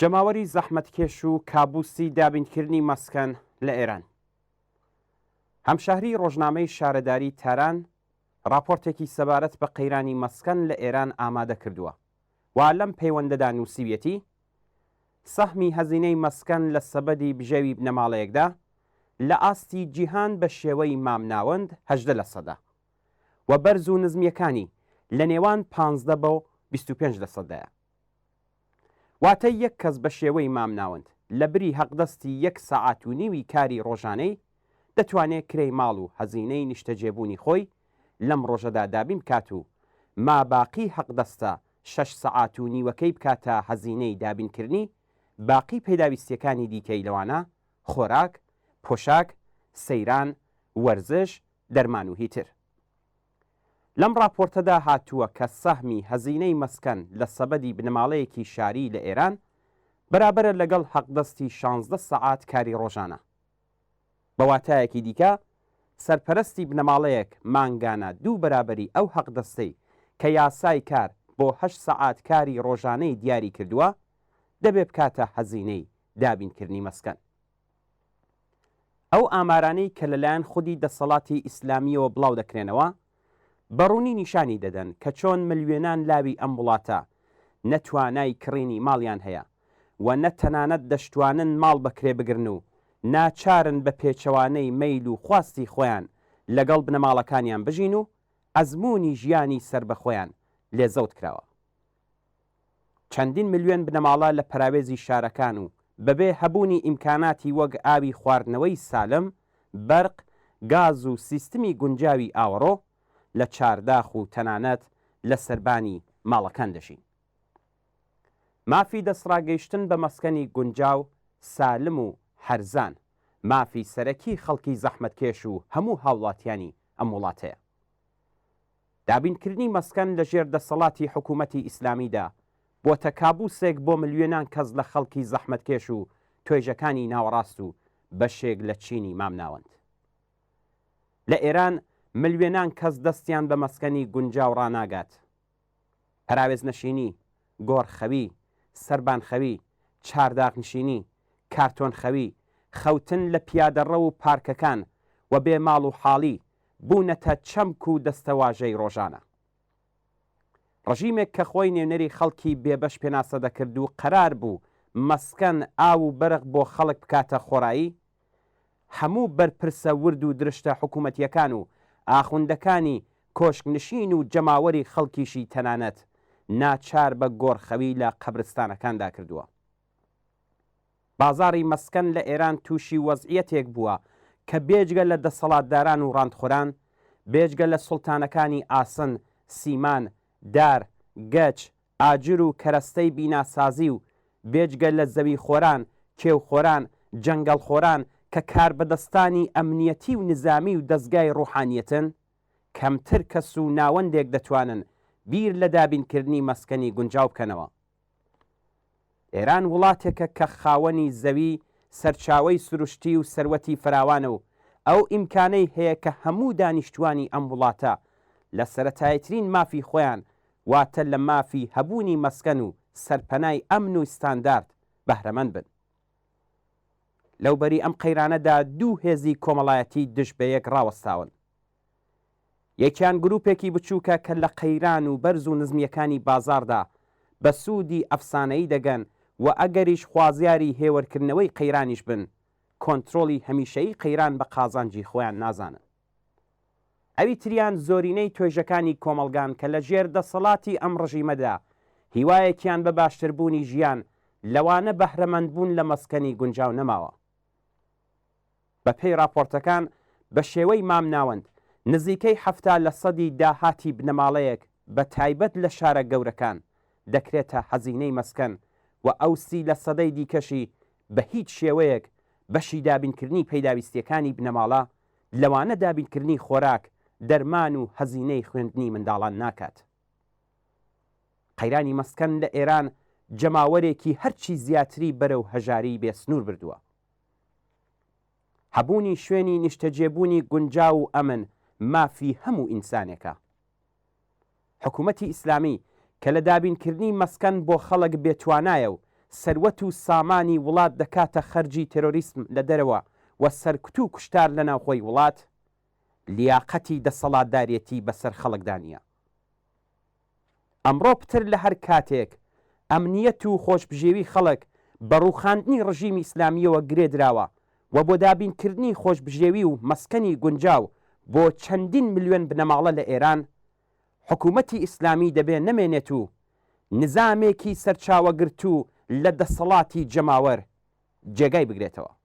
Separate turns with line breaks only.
جەماوەری زەحمەتکێش و کابوسی دابینکردنی مەسکەن لە ئێران. هەمشەهری ڕۆژنامەی شارەداری تاران راپۆرتێکی سەبارەت بە قەیرانی مەسکەن لە ئێران ئامادە کردووە و لەم پەیوەندەدا نووسیویەتی سەهمی هەزینەی مەسکەن لە سەبەدی بژێوی بنەماڵەیەکدا لە ئاستی جیهان بە شێوەی مامناوەند 18% و بەرز و نزمیەکانی لە نێوان 15 بۆ 25%. واتە یەک کەس بە شێوەی مامناوەند لە بری حەقدەستی 1 سەعات و نیوی کاری ڕۆژانەی دەتوانێت کرێی ماڵ و هەزینەی نیشتەجێبوونی خۆی لەم ڕۆژەدا دابین بکات و ماباقی حەقدەستە 6 سەعات و نیوەکەی بکاتە هەزینەی دابینکردنی باقی پێداویستیەکانی دیکەی لەوانە خۆراک، پۆشاک، سەیران، وەرزش، دەرمان و هیتر. لەم راپۆرتەدا هاتووە کە سەهمی هەزینەی مەسکەن لە سەبەدی بنەماڵەیەکی شاری لە ئێران بەرابەرە لەگەڵ حەقدەستی 16 سەعات کاری ڕۆژانە. بە واتایەکی دیکە سەرپەرستی بنەماڵەیەک مانگانە 2 بەرابەری ئەو حەقدەستەی کە یاسای کار بۆ 8 سەعات کاری ڕۆژانەی دیاری کردووە دەبێ بکاتە هەزینەی دابینکردنی مەسکەن. ئەو ئامارانەی کە لەلایەن خودی دەسەڵاتی ئیسلامیەوە بڵاو دەکرێنەوە بەڕوونی نیشانی دەدەن کە چۆن ملیۆنان لاوی ئەم وڵاتە نەتوانای کڕینی ماڵیان هەیە و نەتەنانەت دەشتوانن ماڵ بەکرێ بگرن و ناچارن بە پێچەوانەی مەیل و خواستی خۆیان لەگەڵ بنەماڵەکانیان بژین و ئەزمموی ژیانی سەر بە خۆیان لێزەوت کراوە. چەندین ملیۆن بنەماڵە لە پراوێزی شارەکان و بەبێ هەبوونی ئیمکاناتی وەک ئاوی خواردنەوەی سالم، بەرق، گاز و سیستمی گونجاوی ئاوەڕۆ لە چارداخ و تەنانەت لە سەربانی ماڵەکان دەژین. مافی دەسڕاگەیشتن بە مەسکەنی گونجاو، سالم و هەرزان مافی سەرەکی خەڵکی زەحمەتکێش و هەموو هاوڵاتیانی ئەم وڵاتەیە. دابینکردنی مەسکەن لە ژێر دەسەڵاتی حکوومەتی ئیسلامیدا بۆتە کابوسێک بۆ ملیۆنان کەس لە خەڵکی زەحمەتکێش و توێژەکانی ناوەڕاست و بەشێک لە چینی مامناوەند. لە ئێران ملیۆنان کەس دەستیان بە مەسکەنی گونجاو ڕاناگات. پراوێزنشینی، گۆڕخەوی، سەربانخەوی، چارداغنشینی، کارتۆنخەوی، خەوتن لە پیادەڕە و پارکەکان و بێ ماڵ و حاڵی بوونەتە چەمک و دەستەواژەی ڕۆژانە. ڕژیمێک کە خۆی نێونەری خەڵکی بێبەش پێناسە دەکرد و قەرار بوو مەسکەن ئاو و بەرق بۆ خەڵک بکاتە خۆڕایی، هەموو بەرپرسە ورد و درشتە حکوومەتیەکان و ئاخوندەکانی کۆشکنشین و جەماوەری خەڵکیشی تەنانەت ناچار بە گۆڕخەوی لە قەبرستانەکاندا کردووە. بازاڕی مەسکەن لە ئێران تووشی وەزعیەتێک بووە کە بێجگە لە دەسەڵاتداران و ڕاندخۆران، بێجگە لە سوڵتانەکانی ئاسن، سیمان، دار، گەچ، ئاجر و کەرەستەی بیناسازی و بێجگە لە زەوی خۆران، کێوخۆران، جەنگەڵخۆران کە کاربەدەستانی ئەمنیەتی و نظامی و دەستگای ڕوحانیەتن، کەمتر کەس و ناوەندێک دەتوانن بیر لە دابینکردنی مەسکەنی گونجاو بکەنەوە. ئێران وڵاتێکە کە خاوەنی زەوی، سەرچاوەی سروشتی و سەروەتی فراوانە و ئەو ئیمکانەی هەیە کە هەموو دانیشتوانی ئەم وڵاتە لە سەرەتایترین مافی خۆیان واتە لە مافی هەبوونی مەسکەن و سەرپەنای ئەمن و ستاندارد بەهرەمەند بن. لەوبەری ئەم قەیرانەدا 2 هێزی کۆمەڵایەتی دژ بە یەک ڕاوەستاون. یەکیان گروپێکی بچووکە کە لە قەیران و بەرز و نزمیەکانی بازاردا بە سوودی ئەفسانەیی دەگەن و ئەگەریش خوازیاری هێوەرکردنەوەی قەیرانیش بن، کۆنتترۆلی هەمیشەی قەیران بە قازانجی خۆیان نازانن. ئەوی تریان زۆرینەی توێژەکانی کۆمەلگان کە لە ژێر دەسەڵاتی ئەم ڕژیمەدا هیوایەکیان بە باشتربوونی ژیان لەوانە بەهرەمەندبوون لە مەسکەنی گونجاو نەماوە. بە پێی راپۆرتەکان بە شێوەی مامناوەند نزیکەی 70% داهاتی بنەماڵەیەک بە تایبەت لە شارە گەورەکان دەکرێتە هەزینەی مەسکەن و ئەوسی لە سەدەی دیکەشی بە هیچ شێوەیەک بەشی دابینکردنی پەیداویستیەکانی بنەماڵە لەوانە دابینکردنی خۆراک، دەرمان و هەزینەی خوێندنی منداڵان ناکات. قەیرانی مەسکەن لە ئێران جەماوەرێکی هەرچی زیاتری بەرەو هەژاری بێسنوور بردووە. هەبوونی شوێنی نیشتەجێبوونی گونجاو و ئەمن مافی هەموو ئینسانێکە. حکوومەتی ئیسلامی کە لە دابینکردنی مەسکەن بۆ خەڵک بێتوانایە و سەروەت و سامانی وڵات دەکاتە خەرجی تێرۆریسم لە دەرەوە و سەرکوت و کوشتار لە ناوخۆی وڵات، لیاقەتی دەسەڵاتدارێتی بەسەر خەڵکدانە. ئەمڕۆ پتر لە هەر کاتێک ئەمنیەت و خۆشبژێوی خەڵک بە ڕووخاندنی ڕژیمی ئیسلامیەوە گرێدراوە و بۆ دابینکردنی خۆشبژێوی و مەسکەنی گونجاو بۆ چەندین ملیۆن بنەماڵە لە ئێران، حکوومەتی ئیسلامی دەبێت نەمێنێت و نظامێکی سەرچاوەگرت و لە دەسەڵاتی جەماوەر جێگای بگرێتەوە.